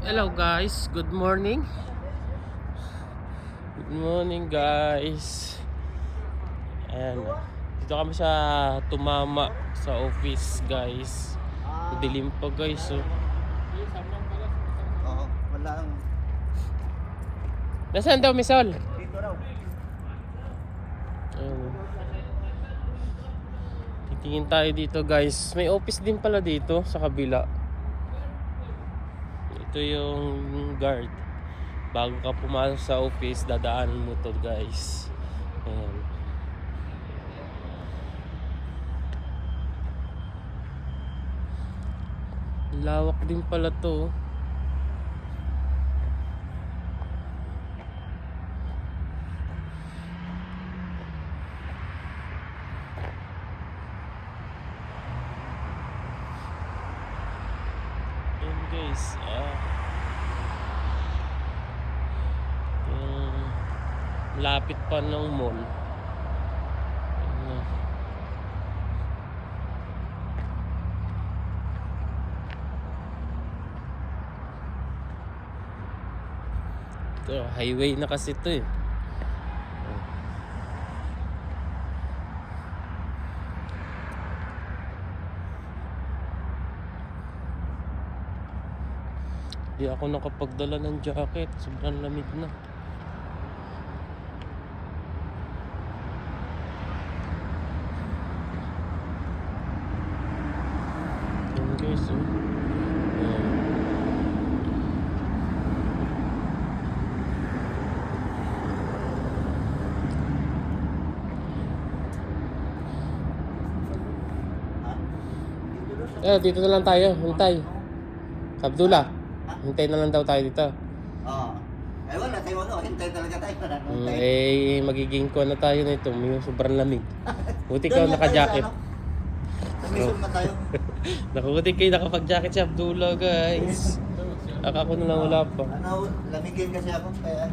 Hello guys, good morning. Good morning guys. Ayan, dito kami sa tumama sa office guys. Dilim pa guys. Oh. Oo, wala ang... Nasaan daw Misol? Dito raw. Ayan. Titingin tayo dito guys. May office din pala dito sa kabila. Ito yung guard. Bago ka pumasok sa office, dadaanan mo to guys. Ayan. Lawak din pala to. Ayan guys, yung lapit pa ng mall. Ayan. Ito, highway na kasi ito eh. Di ako nakapagdala ng jacket. Sobrang lamig na. Ayan guys, oh. Ha? Dito na lang tayo. Hintay. Sa Abdullah. Hintay na lang daw tayo dito. Oo. Eh wala tayo ano, hintay talaga tayo. Hintay. Magiging kuha na tayo nito. May sobrang lamig. Buti ka naka-jacket. Sa mission na tayo. Nakuti kayo nakapag-jacket si Abdullah guys. Ako na lang wala pa. Ano, lamigin kasi ako kaya...